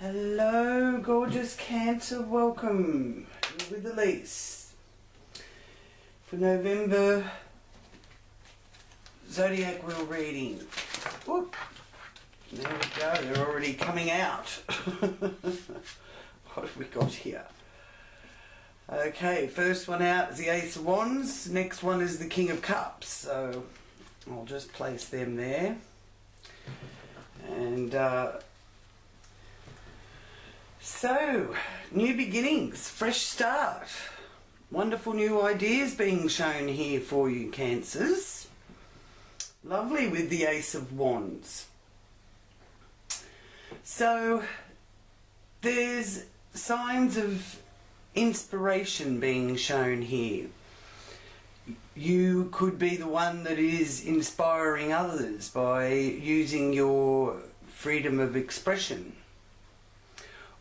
Hello, gorgeous Cancer. Welcome. You're with Elise for November Zodiac wheel reading. Whoop. There we go. They're already coming out. What have we got here? Okay, first one out is the Ace of Wands. Next one is the King of Cups. So I'll just place them there. And so, new beginnings, fresh start. Wonderful new ideas being shown here for you, Cancers. Lovely with the Ace of Wands. So, there's signs of inspiration being shown here. You could be the one that is inspiring others by using your freedom of expression.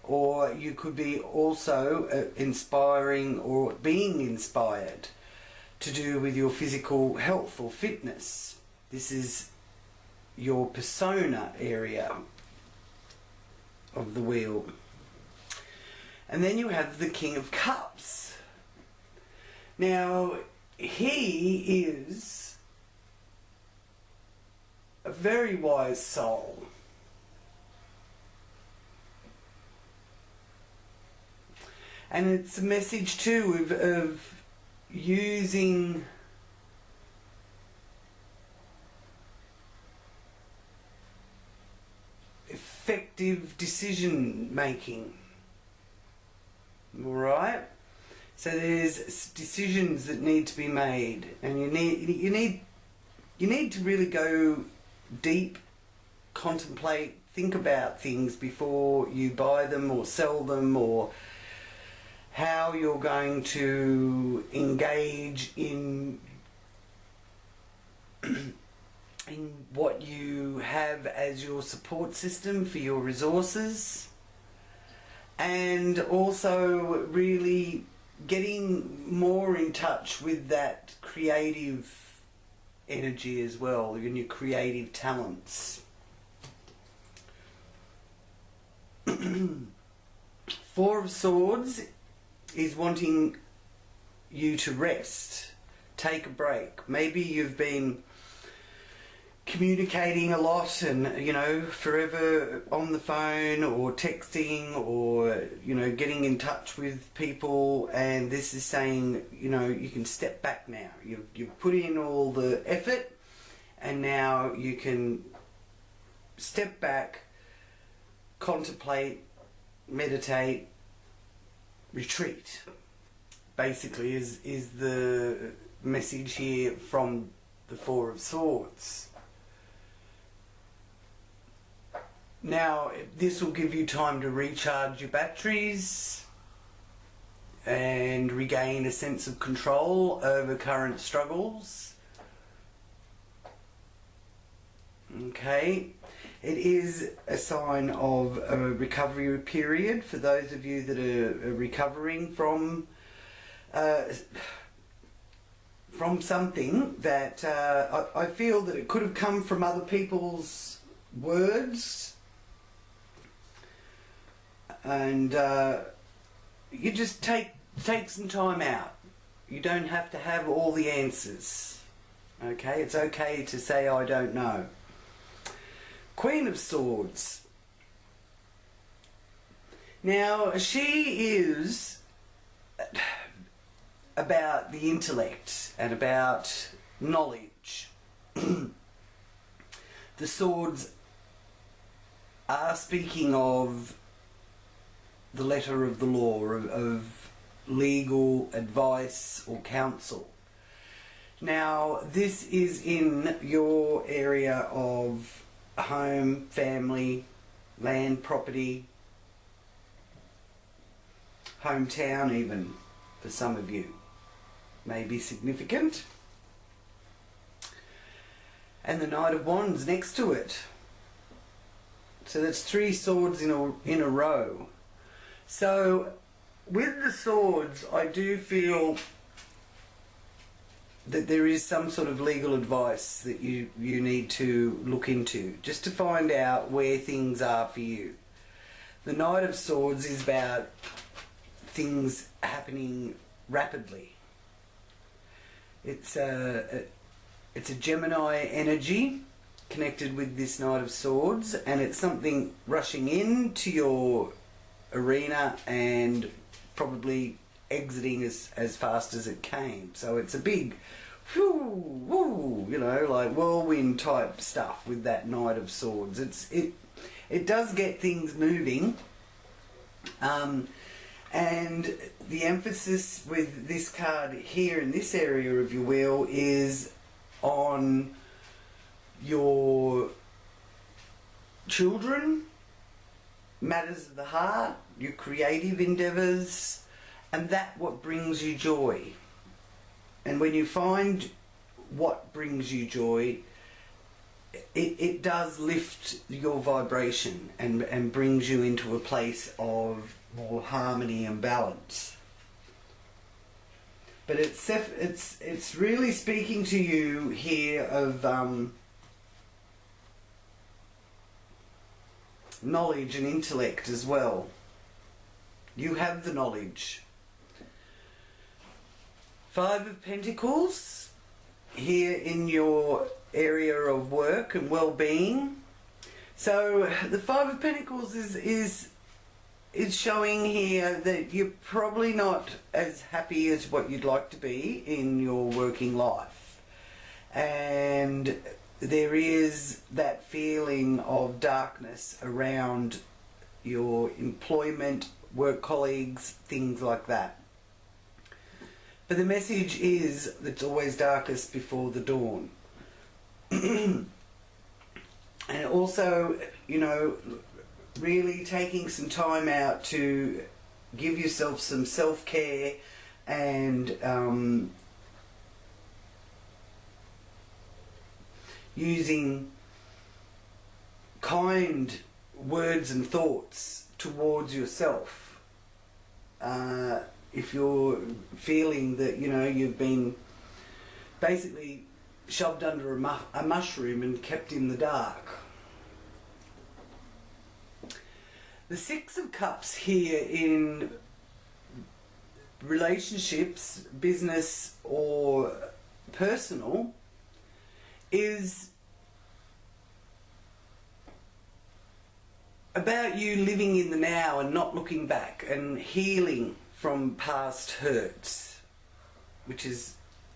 Or you could be also inspiring or being inspired to do with your physical health or fitness. This is your persona area of the wheel. And then you have the King of Cups. Now, he is a very wise soul. And it's a message too of using effective decision making. All right? So there's decisions that need to be made, and you need to really go deep, contemplate, think about things before you buy them or sell them, or how you're going to engage in what you have as your support system for your resources, and also really getting more in touch with that creative energy as well, and your creative talents. Four of Swords is wanting you to rest, take a break. Maybe you've been communicating a lot and, you know, forever on the phone or texting or, you know, getting in touch with people, and this is saying, you know, you can step back now. You've put in all the effort, and now you can step back, contemplate, meditate, retreat, basically is the message here from the Four of Swords. Now, this will give you time to recharge your batteries and regain a sense of control over current struggles. Okay. It is a sign of a recovery period for those of you that are recovering from something that I feel that it could have come from other people's words, and you just take some time out. You don't have to have all the answers. Okay, it's okay to say I don't know. Queen of Swords. Now, she is about the intellect and about knowledge. The swords are speaking of the letter of the law, of legal advice or counsel. Now, this is in your area of home, family, land, property, hometown even, for some of you, may be significant. And the Knight of Wands next to it. So that's three swords in a row. So with the swords, I do feel that there is some sort of legal advice that you need to look into, just to find out where things are for you. The Knight of Swords is about things happening rapidly. It's a Gemini energy connected with this Knight of Swords, and it's something rushing into your arena and probably exiting as fast as it came. So it's a big whoo, woo, you know, like whirlwind type stuff with that Knight of Swords. It does get things moving, and the emphasis with this card here in this area of your wheel is on your children, matters of the heart, your creative endeavours, and that what brings you joy. And when you find what brings you joy, it does lift your vibration and brings you into a place of more harmony and balance. But it's really speaking to you here of knowledge and intellect as well. You have the knowledge. Five of Pentacles here in your area of work and well-being. So the Five of Pentacles is showing here that you're probably not as happy as what you'd like to be in your working life, and there is that feeling of darkness around your employment, work colleagues, things like that. But the message is that it's always darkest before the dawn. And also, you know, really taking some time out to give yourself some self-care and using kind words and thoughts towards yourself. If you're feeling that, you know, you've been basically shoved under a mushroom and kept in the dark. The Six of Cups here in relationships, business or personal, is about you living in the now and not looking back and healing from past hurts, which is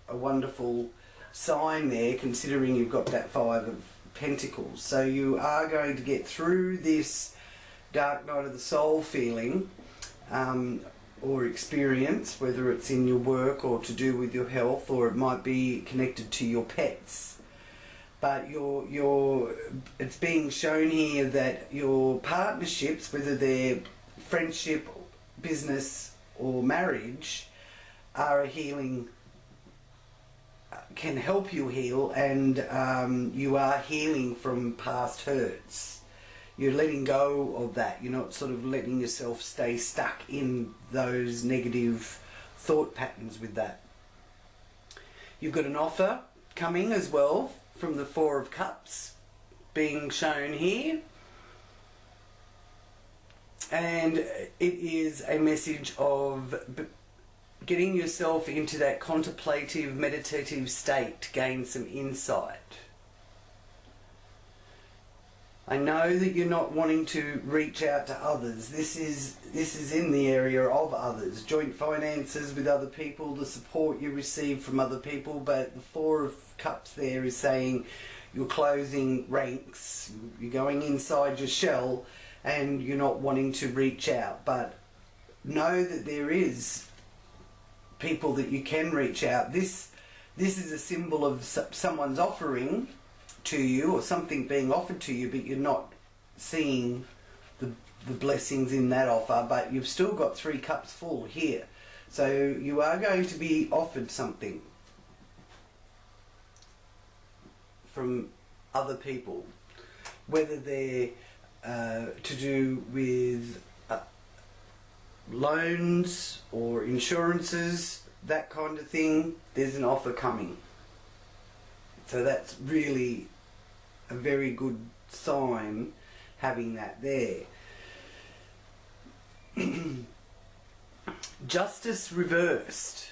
a wonderful sign there, considering you've got that Five of Pentacles. So you are going to get through this dark night of the soul feeling or experience, whether it's in your work or to do with your health, or it might be connected to your pets. But it's being shown here that your partnerships, whether they're friendship, business or marriage, are a healing, can help you heal, and you are healing from past hurts. You're letting go of that. You're not sort of letting yourself stay stuck in those negative thought patterns with that. You've got an offer coming as well from the Four of Cups being shown here. And it is a message of getting yourself into that contemplative, meditative state to gain some insight. I know that you're not wanting to reach out to others. This is in the area of others. Joint finances with other people, the support you receive from other people, but the Four of Cups there is saying you're closing ranks, you're going inside your shell, and you're not wanting to reach out. But know that there is people that you can reach out. This is a symbol of someone's offering to you, or something being offered to you, but you're not seeing the blessings in that offer, but you've still got 3 cups full here. So you are going to be offered something from other people, whether they're to do with loans or insurances, that kind of thing. There's an offer coming. So that's really a very good sign, having that there. Justice reversed.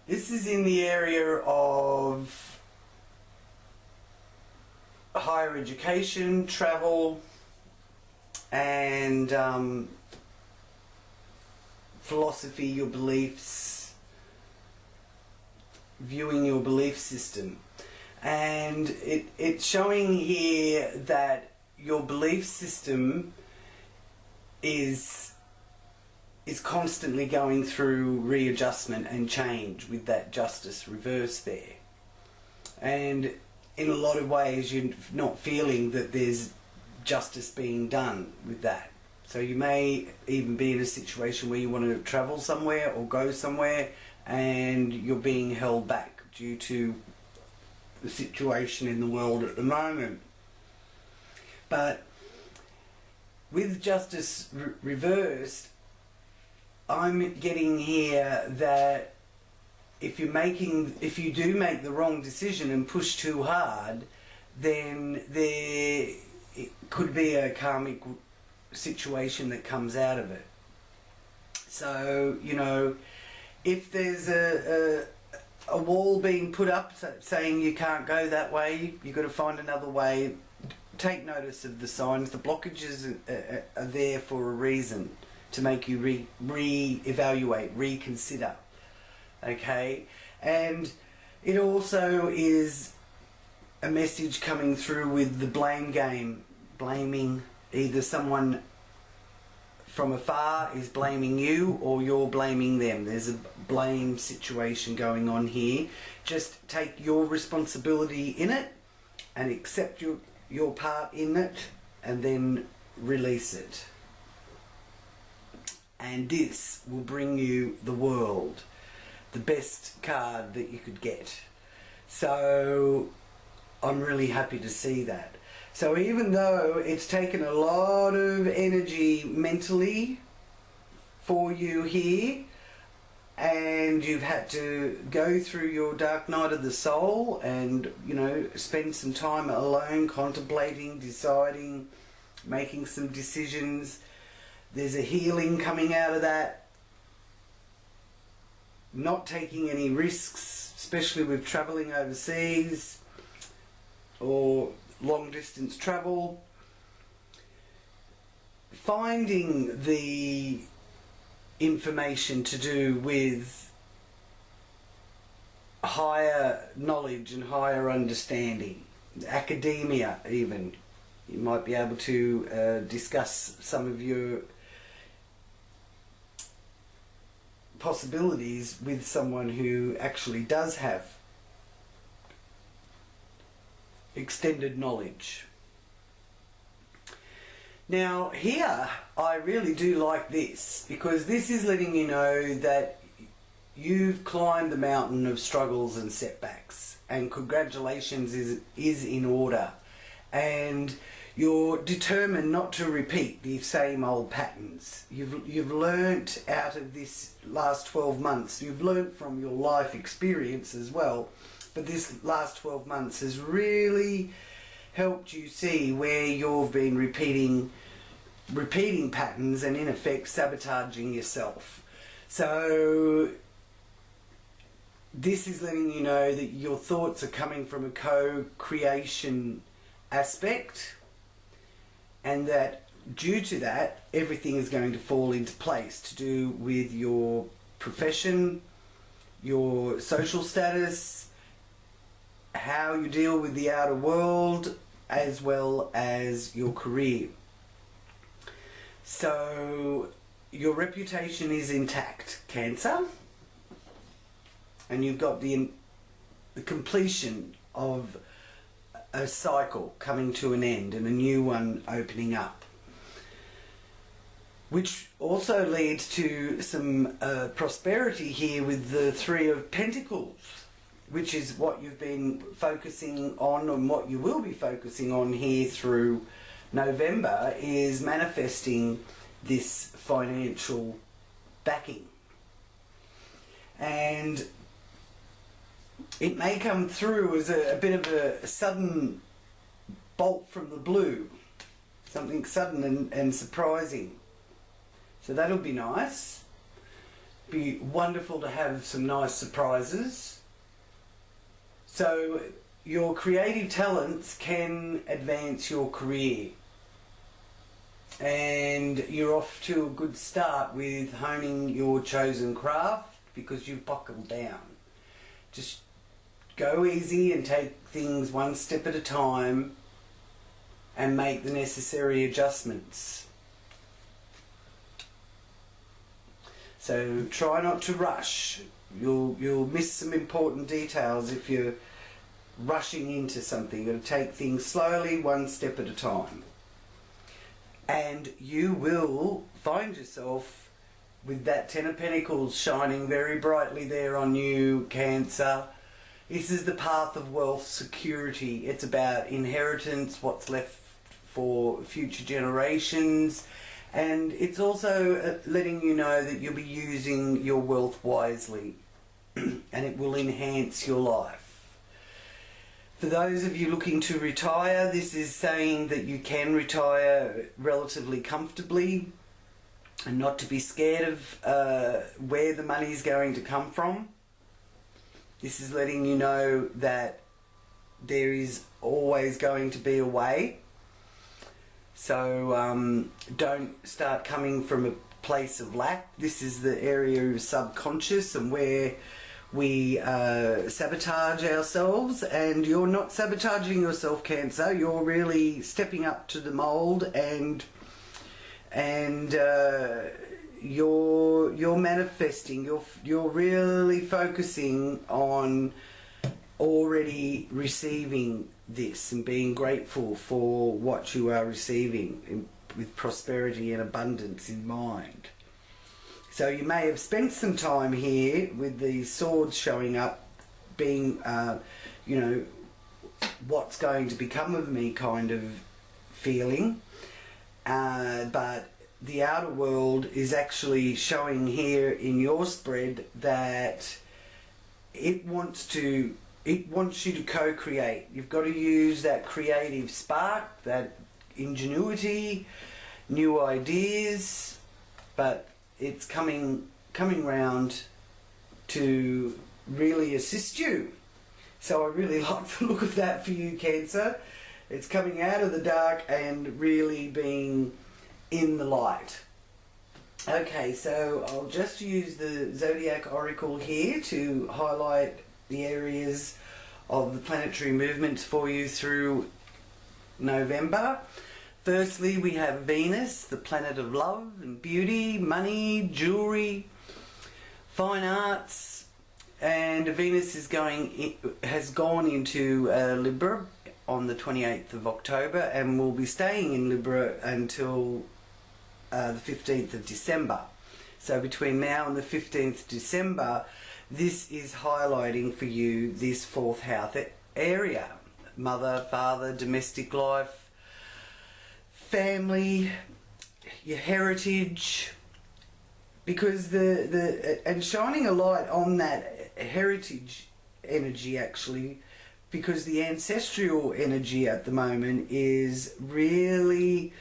This is in the area of higher education, travel, and philosophy, your beliefs, viewing your belief system. And it's showing here that your belief system is constantly going through readjustment and change with that justice reverse there. And in a lot of ways you're not feeling that there's justice being done with that. So you may even be in a situation where you want to travel somewhere or go somewhere and you're being held back due to the situation in the world at the moment. But with justice reversed, I'm getting here that if you do make the wrong decision and push too hard, then it could be a karmic situation that comes out of it. So, you know, if there's a wall being put up saying you can't go that way, you've got to find another way. Take notice of the signs. The blockages are there for a reason, to make you re-evaluate, reconsider. Okay? And it also is a message coming through with the blame game, blaming either someone from afar is blaming you or you're blaming them. There's a blame situation going on here. Just take your responsibility in it and accept your part in it and then release it. And this will bring you the world, the best card that you could get. So I'm really happy to see that. So even though it's taken a lot of energy mentally for you here, and you've had to go through your dark night of the soul and, you know, spend some time alone, contemplating, deciding, making some decisions, there's a healing coming out of that. Not taking any risks, especially with travelling overseas or long distance travel. Finding the information to do with higher knowledge and higher understanding. Academia even. You might be able to discuss some of your possibilities with someone who actually does have extended knowledge. Now here I really do like this, because this is letting you know that you've climbed the mountain of struggles and setbacks, and congratulations is in order, and you're determined not to repeat the same old patterns. You've learnt out of this last 12 months, you've learnt from your life experience as well, but this last 12 months has really helped you see where you've been repeating patterns and in effect sabotaging yourself. So this is letting you know that your thoughts are coming from a co-creation aspect, and that due to that everything is going to fall into place to do with your profession, your social status, how you deal with the outer world, as well as your career. So your reputation is intact, Cancer, and you've got the completion of a cycle coming to an end and a new one opening up, which also leads to some prosperity here with the Three of Pentacles, which is what you've been focusing on and what you will be focusing on here through November, is manifesting this financial backing. And it may come through as a bit of a sudden bolt from the blue, Something sudden and surprising. So that'll be nice. Be wonderful to have some nice surprises. So your creative talents can advance your career. And you're off to a good start with honing your chosen craft because you've buckled down. Just go easy and take things one step at a time and make the necessary adjustments. So try not to rush. You'll miss some important details if you're rushing into something. You've got to take things slowly, one step at a time. And you will find yourself with that Ten of Pentacles shining very brightly there on you, Cancer. This is the path of wealth security. It's about inheritance, what's left for future generations. And it's also letting you know that you'll be using your wealth wisely and it will enhance your life. For those of you looking to retire, this is saying that you can retire relatively comfortably and not to be scared of where the money is going to come from. This is letting you know that there is always going to be a way. So don't start coming from a place of lack. This is the area of subconscious and where we sabotage ourselves, and you're not sabotaging yourself, Cancer. You're really stepping up to the mold and you're manifesting. You're really focusing on already receiving this and being grateful for what you are receiving with prosperity and abundance in mind. So you may have spent some time here with the swords showing up, being, you know, what's going to become of me kind of feeling. But the outer world is actually showing here in your spread that it wants you to co-create. You've got to use that creative spark, that ingenuity, new ideas, but it's coming round to really assist you. So I really like the look of that for you, Cancer. It's coming out of the dark and really being in the light. Okay, so I'll just use the Zodiac Oracle here to highlight the areas of the planetary movements for you through November. Firstly, we have Venus, the planet of love and beauty, money, jewelry, fine arts, and Venus has gone into Libra on the 28th of October and will be staying in Libra until the 15th of December. So between now and the 15th of December, this is highlighting for you this fourth house area. Mother, father, domestic life, family, your heritage, because and shining a light on that heritage energy actually, because the ancestral energy at the moment is really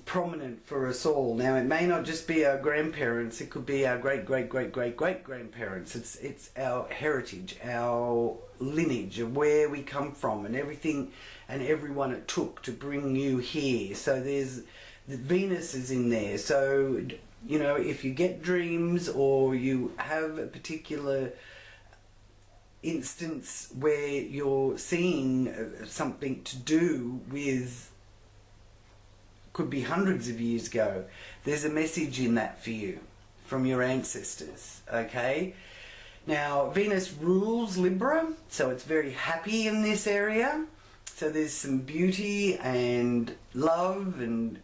prominent for us all. Now it may not just be our grandparents, it could be our great-great-great-great-great-grandparents. It's our heritage, our lineage of where we come from and everything and everyone it took to bring you here. So there's the Venus is in there. So you know, if you get dreams or you have a particular instance where you're seeing something to do with, could be hundreds of years ago, there's a message in that for you from your ancestors. Okay, now Venus rules Libra, so it's very happy in this area. So there's some beauty and love and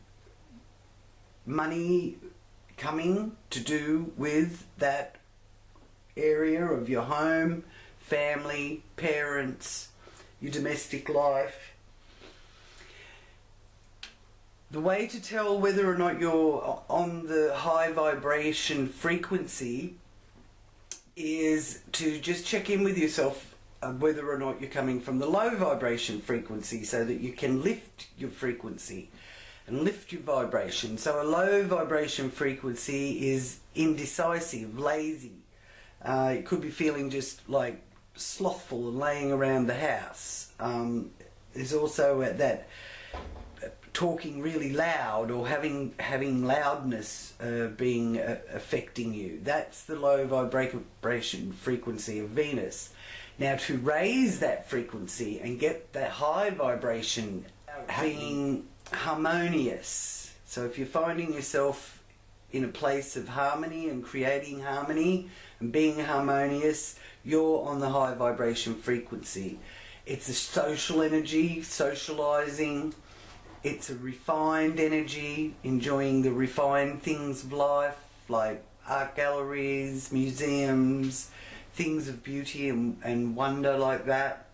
money coming to do with that area of your home, family, parents, your domestic life. The way to tell whether or not you're on the high vibration frequency is to just check in with yourself whether or not you're coming from the low vibration frequency, so that you can lift your frequency and lift your vibration. So a low vibration frequency is indecisive, lazy. You could be feeling just like slothful and laying around the house. There's also that talking really loud, or having loudness affecting you. That's the low vibration frequency of Venus. Now, to raise that frequency and get that high vibration, being harmonious. So if you're finding yourself in a place of harmony and creating harmony and being harmonious, you're on the high vibration frequency. It's a social energy, socializing. It's a refined energy, enjoying the refined things of life, like art galleries, museums, things of beauty and wonder like that.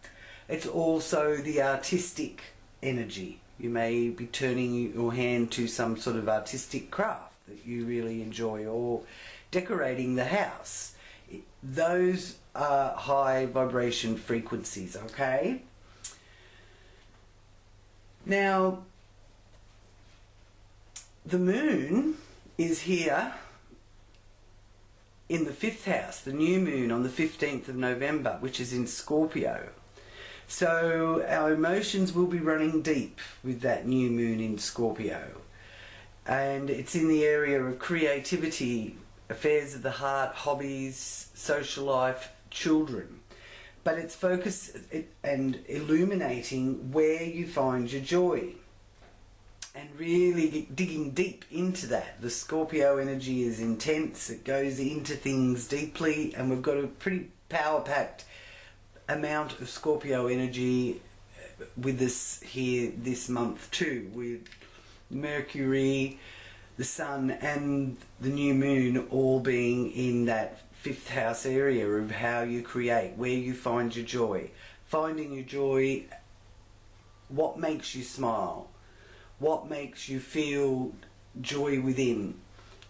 It's also the artistic energy. You may be turning your hand to some sort of artistic craft that you really enjoy, or decorating the house. Those are high vibration frequencies, okay? Now, the moon is here in the 5th house, the new moon on the 15th of November, which is in Scorpio. So our emotions will be running deep with that new moon in Scorpio. And it's in the area of creativity, affairs of the heart, hobbies, social life, children. But it's focused and illuminating where you find your joy. And really digging deep into that. The Scorpio energy is intense. It goes into things deeply, and we've got a pretty power-packed amount of Scorpio energy with us here this month too, with Mercury, the Sun and the new moon all being in that 5th house area of how you create, where you find your joy. Finding your joy, what makes you smile, what makes you feel joy within.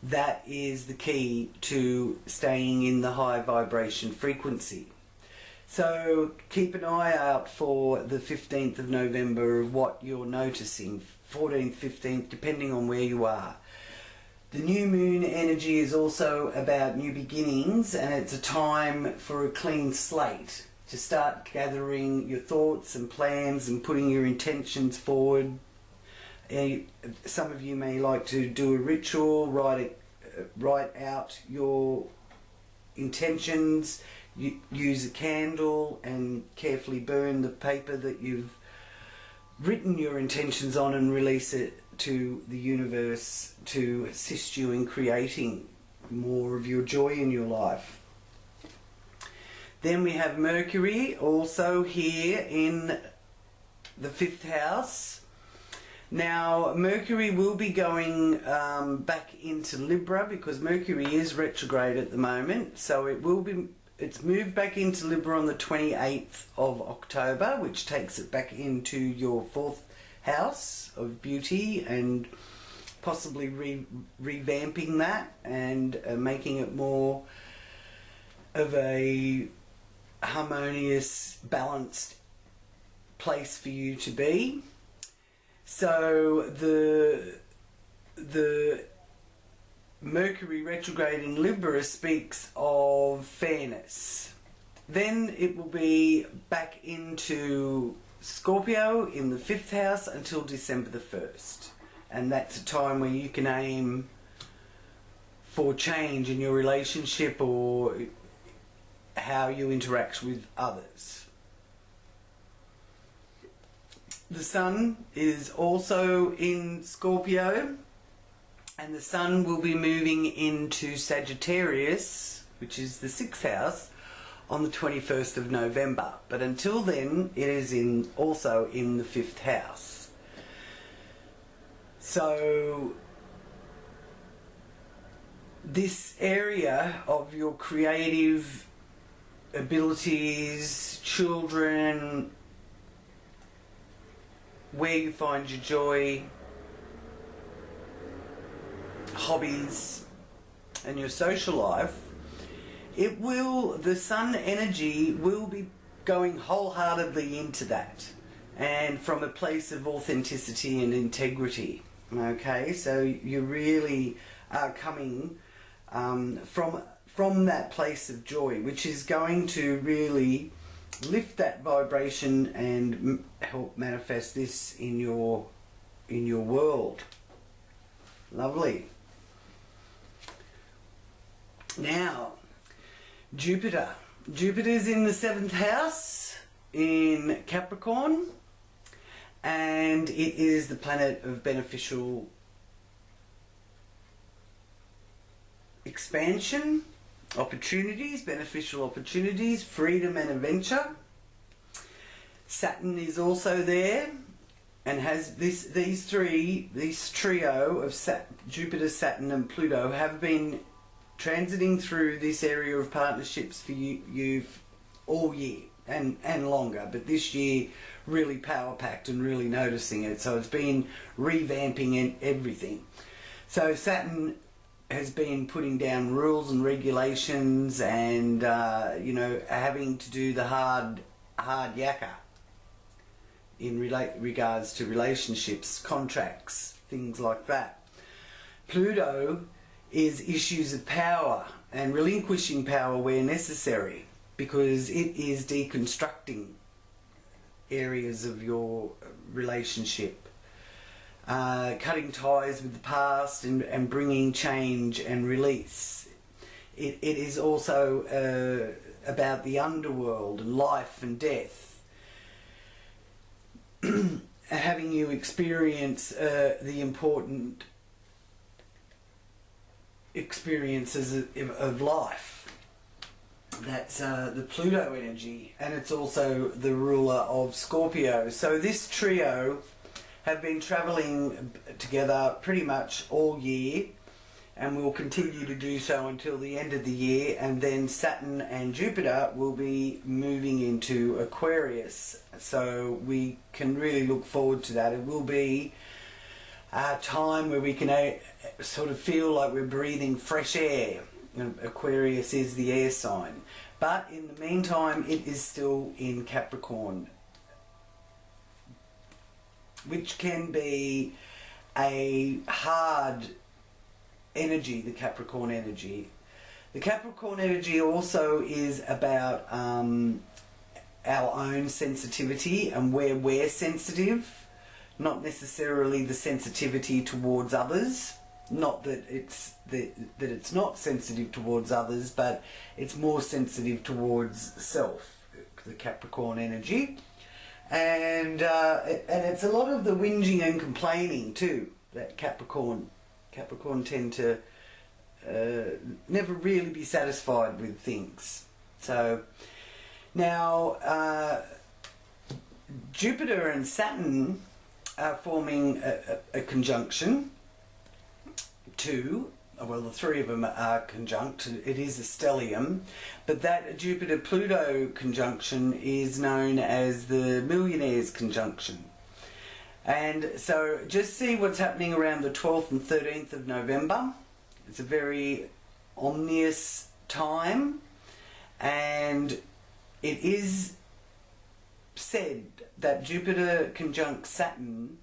That is the key to staying in the high vibration frequency. So keep an eye out for the 15th of November of what you're noticing, 14th, 15th, depending on where you are. The new moon energy is also about new beginnings, and it's a time for a clean slate, to start gathering your thoughts and plans and putting your intentions forward. Some of you may like to do a ritual, write out your intentions, use a candle and carefully burn the paper that you've written your intentions on, and release it to the universe to assist you in creating more of your joy in your life. Then we have Mercury also here in the 5th house. Now, Mercury will be going back into Libra, because Mercury is retrograde at the moment. So it's moved back into Libra on the 28th of October, which takes it back into your 4th house of beauty, and possibly revamping that and making it more of a harmonious, balanced place for you to be. So the Mercury retrograde in Libra speaks of fairness. Then it will be back into Scorpio in the 5th house until December the 1st. And that's a time where you can aim for change in your relationship or how you interact with others. The Sun is also in Scorpio, and the Sun will be moving into Sagittarius, which is the 6th house, on the 21st of November. But until then, it is also in the 5th house. So this area of your creative abilities, children, where you find your joy, hobbies, and your social life, the Sun energy will be going wholeheartedly into that, and from a place of authenticity and integrity. Okay, so you really are coming from that place of joy, which is going to really lift that vibration and help manifest this in your world. Lovely. Now, Jupiter. Jupiter's in the 7th house in Capricorn, and it is the planet of beneficial expansion, opportunities, beneficial opportunities, freedom and adventure. Saturn is also there and has these trio of Jupiter, Saturn and Pluto have been transiting through this area of partnerships for you all year and longer, but this year really power-packed and really noticing it. So it's been revamping everything. So Saturn has been putting down rules and regulations and, you know, having to do the hard yakka in regards to relationships, contracts, things like that. Pluto is issues of power and relinquishing power where necessary, because it is deconstructing areas of your relationship, cutting ties with the past and bringing change and release. It is also about the underworld and life and death, having you experience the important experiences of life. That's the Pluto energy, and it's also the ruler of Scorpio. So this trio have been travelling together pretty much all year, and will continue to do so until the end of the year, and then Saturn and Jupiter will be moving into Aquarius. So we can really look forward to that. It will be a time where we can sort of feel like we're breathing fresh air. Aquarius is the air sign. But in the meantime, it is still in Capricorn, which can be a hard energy, the Capricorn energy. The Capricorn energy also is about our own sensitivity and where we're sensitive, not necessarily the sensitivity towards others. Not that it's not sensitive towards others, but it's more sensitive towards self, the Capricorn energy. And it's a lot of the whinging and complaining too, that Capricorn tend to never really be satisfied with things. So now Jupiter and Saturn are forming a conjunction. The three of them are conjunct. It is a stellium, but that Jupiter-Pluto conjunction is known as the Millionaire's conjunction. And so just see what's happening around the 12th and 13th of November. It's a very ominous time, and it is said that Jupiter conjunct Saturn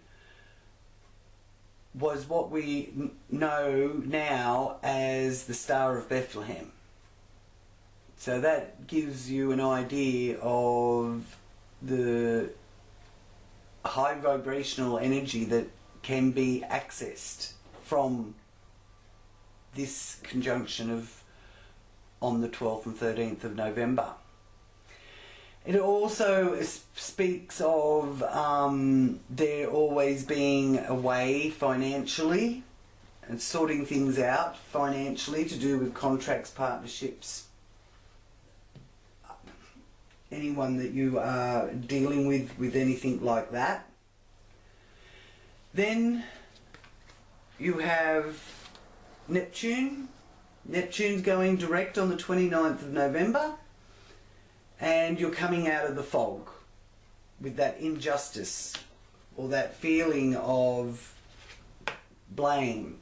was what we know now as the Star of Bethlehem. So that gives you an idea of the high vibrational energy that can be accessed from this conjunction on the 12th and 13th of November. It also speaks of there always being a way financially and sorting things out financially to do with contracts, partnerships, anyone that you are dealing with anything like that. Then you have Neptune. Neptune's going direct on the 29th of November. And you're coming out of the fog with that injustice or that feeling of blame,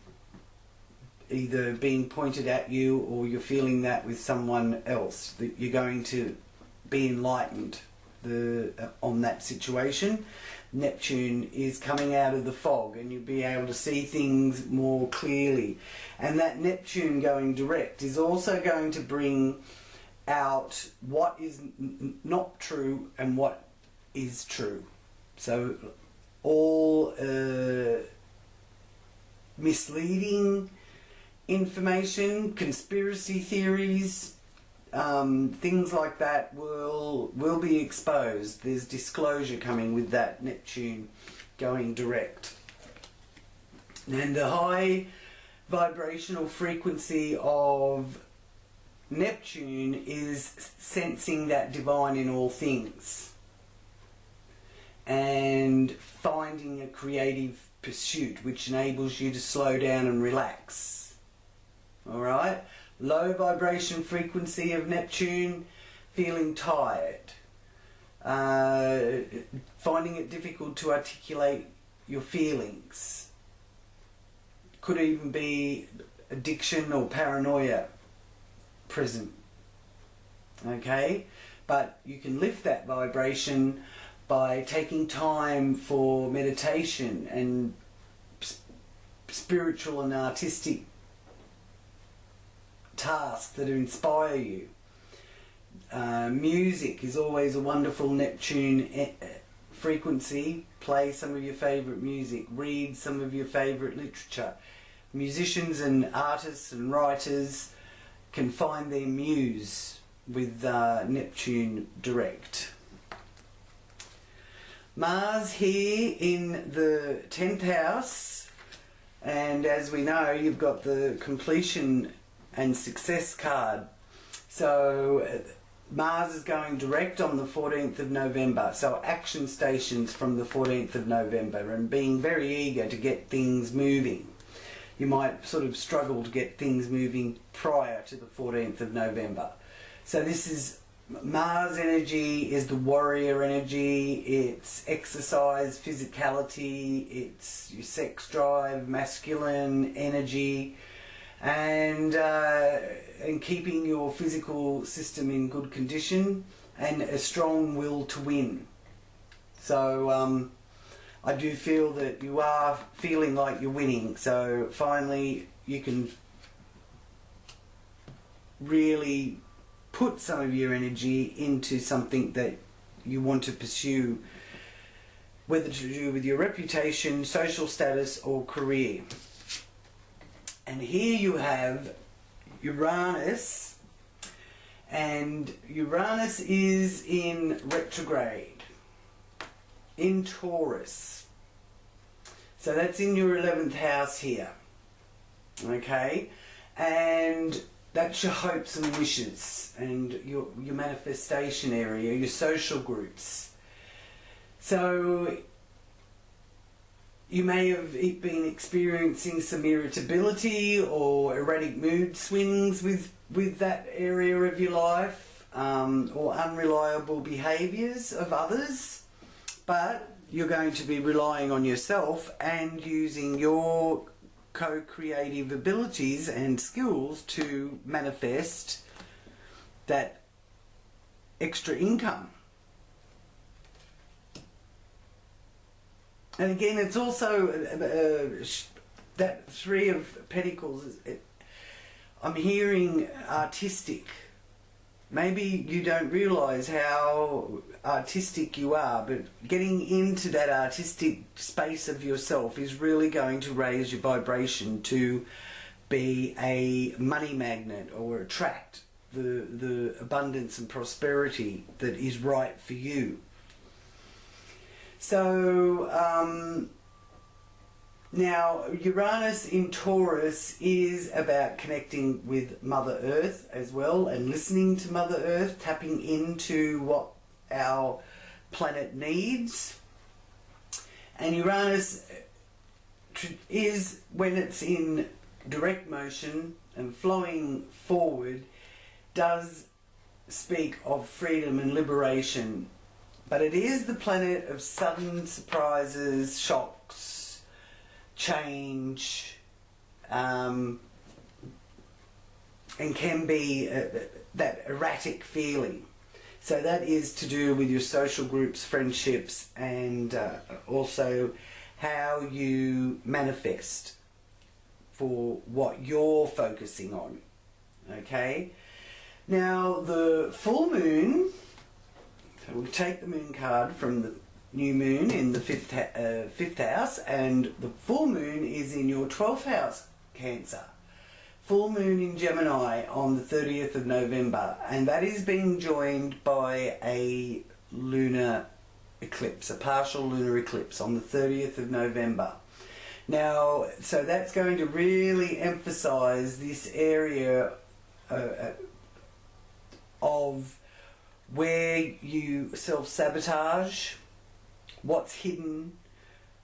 either being pointed at you or you're feeling that with someone else, that you're going to be enlightened on that situation. Neptune is coming out of the fog, and you'll be able to see things more clearly. And that Neptune going direct is also going to bring out what is not true and what is true. So all misleading information, conspiracy theories, things like that will be exposed. There's disclosure coming with that Neptune going direct. And the high vibrational frequency of Neptune is sensing that divine in all things and finding a creative pursuit which enables you to slow down and relax. Alright? Low vibration frequency of Neptune, feeling tired, finding it difficult to articulate your feelings. Could even be addiction or paranoia present. Okay? But you can lift that vibration by taking time for meditation and spiritual and artistic tasks that inspire you. Music is always a wonderful Neptune frequency. Play some of your favourite music. Read some of your favourite literature. Musicians and artists and writers can find their muse with Neptune direct. Mars here in the 10th house, and as we know, you've got the completion and success card. So Mars is going direct on the 14th of November, so action stations from the 14th of November, and being very eager to get things moving. You might sort of struggle to get things moving prior to the 14th of November. So this is Mars energy, is the warrior energy. It's exercise, physicality, it's your sex drive, masculine energy, and keeping your physical system in good condition and a strong will to win. So I do feel that you are feeling like you're winning. So finally you can really put some of your energy into something that you want to pursue, whether to do with your reputation, social status or career. And here you have Uranus, and Uranus is in retrograde in Taurus. So that's in your 11th house here. Okay? And that's your hopes and wishes and your manifestation area, your social groups. So you may have been experiencing some irritability or erratic mood swings with that area of your life, or unreliable behaviours of others, but you're going to be relying on yourself and using your co-creative abilities and skills to manifest that extra income. And again, it's also that Three of Pentacles. I'm hearing artistic. Maybe you don't realise how artistic you are, but getting into that artistic space of yourself is really going to raise your vibration to be a money magnet or attract the abundance and prosperity that is right for you. So now Uranus in Taurus is about connecting with Mother Earth as well, and listening to Mother Earth, tapping into what our planet needs. And Uranus is, when it's in direct motion and flowing forward, does speak of freedom and liberation. But it is the planet of sudden surprises, shocks, change, and can be that erratic feeling. So that is to do with your social groups, friendships, and also how you manifest for what you're focusing on. Okay? Now, the full moon, so we'll take the moon card from the new moon in the fifth house, and the full moon is in your 12th house, Cancer. Full moon in Gemini on the 30th of November, and that is being joined by a lunar eclipse, a partial lunar eclipse on the 30th of November. Now, so that's going to really emphasize this area of where you self-sabotage, what's hidden,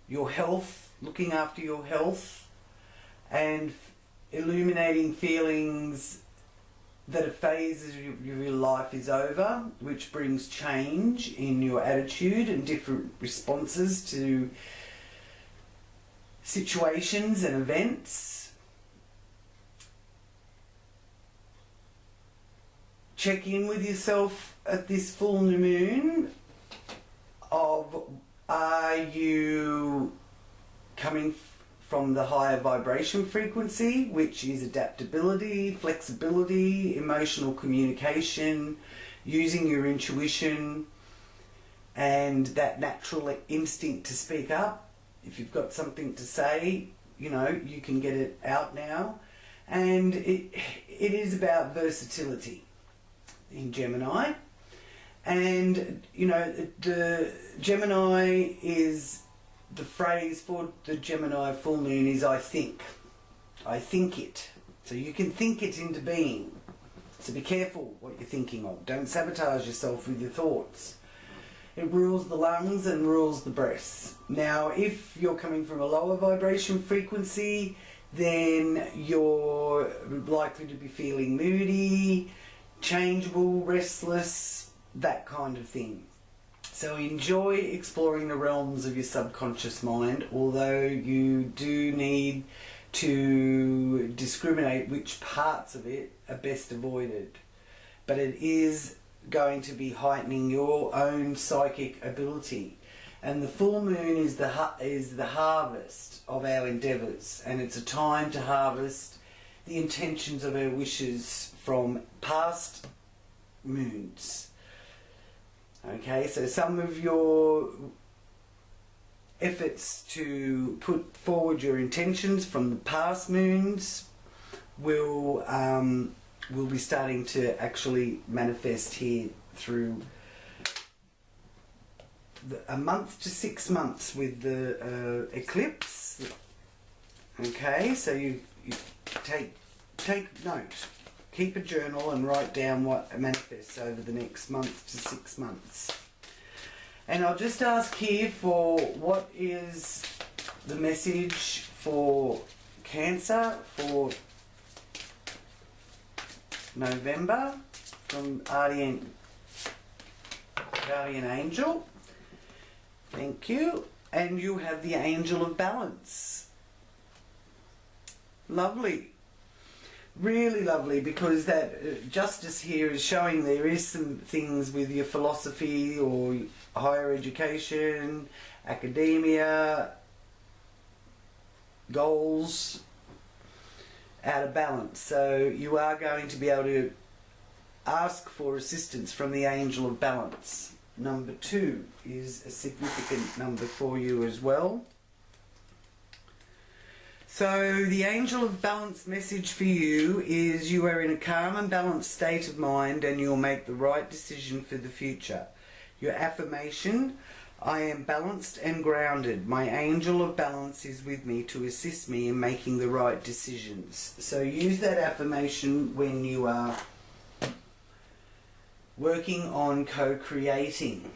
your health, looking after your health, and illuminating feelings that a phase of your life is over, which brings change in your attitude and different responses to situations and events. Check in with yourself at this full moon of, are you coming from the higher vibration frequency, which is adaptability, flexibility, emotional communication, using your intuition and that natural instinct to speak up. If you've got something to say, you know, you can get it out now. And it is about versatility in Gemini. And, you know, the Gemini is, the phrase for the Gemini full moon is I think. I think it. So you can think it into being. So be careful what you're thinking of. Don't sabotage yourself with your thoughts. It rules the lungs and rules the breasts. Now, if you're coming from a lower vibration frequency, then you're likely to be feeling moody, changeable, restless, that kind of thing. So enjoy exploring the realms of your subconscious mind, although you do need to discriminate which parts of it are best avoided. But it is going to be heightening your own psychic ability. And the full moon is the harvest of our endeavours, and it's a time to harvest the intentions of our wishes from past moons. Okay, so some of your efforts to put forward your intentions from the past moons will be starting to actually manifest here through a month to 6 months with the eclipse. Okay, so you take note. Keep a journal and write down what manifests over the next month to 6 months. And I'll just ask here for what is the message for Cancer for November from Guardian Angel. Thank you. And you have the Angel of Balance. Lovely. Really lovely, because that justice here is showing there is some things with your philosophy or higher education, academia, goals out of balance. So you are going to be able to ask for assistance from the Angel of Balance. Number 2 is a significant number for you as well. So the Angel of Balance message for you is you are in a calm and balanced state of mind, and you'll make the right decision for the future. Your affirmation: I am balanced and grounded. My Angel of Balance is with me to assist me in making the right decisions. So use that affirmation when you are working on co-creating.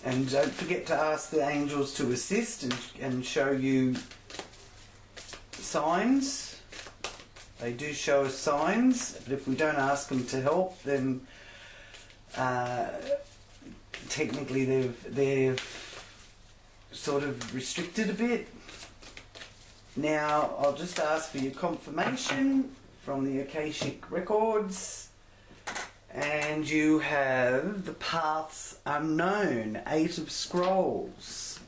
And don't forget to ask the angels to assist and show you signs. They do show us signs, but if we don't ask them to help, then technically they've sort of restricted a bit. Now I'll just ask for your confirmation from the Akashic records, And you have the paths unknown, 8 of scrolls.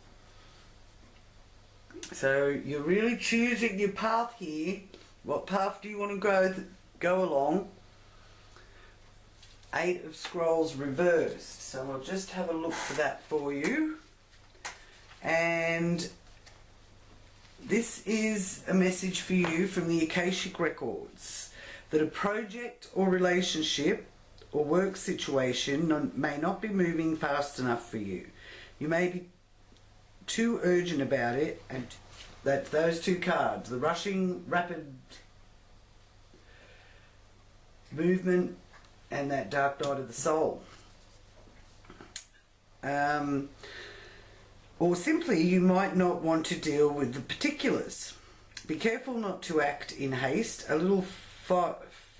So you're really choosing your path here. What path do you want to go along? 8 of scrolls reversed. So I'll just have a look for that for you. And this is a message for you from the Akashic Records that a project or relationship or work situation may not be moving fast enough for you. You may be too urgent about it, and that those 2 cards, the rushing, rapid movement and that dark night of the soul. Or simply you might not want to deal with the particulars. Be careful not to act in haste. A little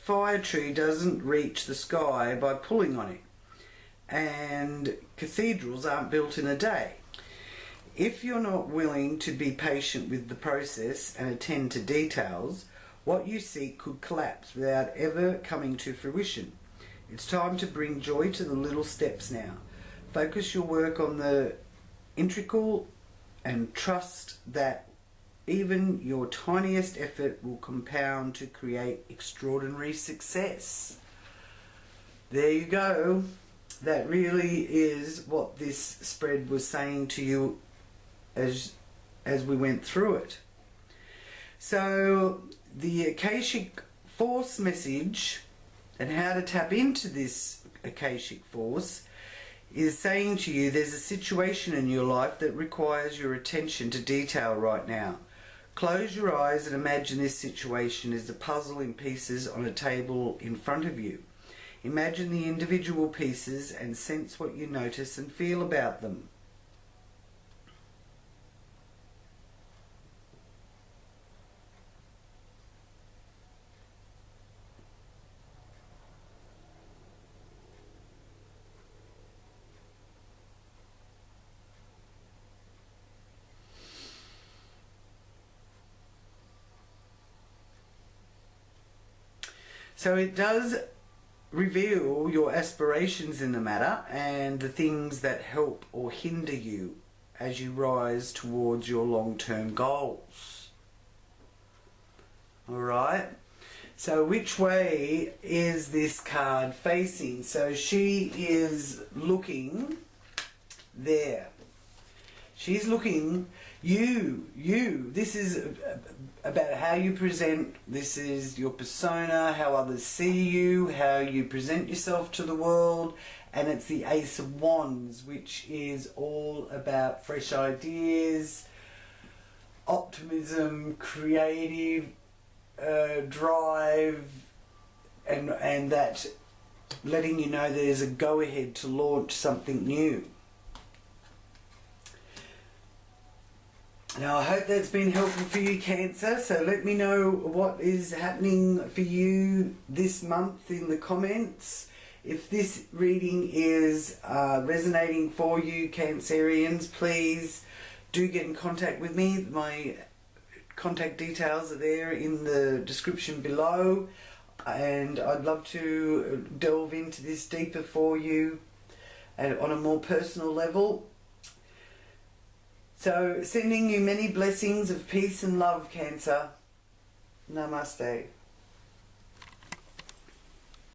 fire tree doesn't reach the sky by pulling on it, and cathedrals aren't built in a day. If you're not willing to be patient with the process and attend to details, what you seek could collapse without ever coming to fruition. It's time to bring joy to the little steps now. Focus your work on the integral and trust that even your tiniest effort will compound to create extraordinary success. There you go. That really is what this spread was saying to you as we went through it. So the Akashic Force message and how to tap into this Akashic Force is saying to you there's a situation in your life that requires your attention to detail right now. Close your eyes and imagine this situation as a puzzle in pieces on a table in front of you. Imagine the individual pieces and sense what you notice and feel about them. So it does reveal your aspirations in the matter and the things that help or hinder you as you rise towards your long-term goals. Alright, so which way is this card facing? So she is looking there. She's looking, this is about how you present, this is your persona, how others see you, how you present yourself to the world, and it's the Ace of Wands, which is all about fresh ideas, optimism, creative drive, and that letting you know there's a go-ahead to launch something new. Now I hope that's been helpful for you, Cancer, so let me know what is happening for you this month in the comments. If this reading is resonating for you, Cancerians, please do get in contact with me. My contact details are there in the description below, and I'd love to delve into this deeper for you and on a more personal level. So, sending you many blessings of peace and love, Cancer. Namaste.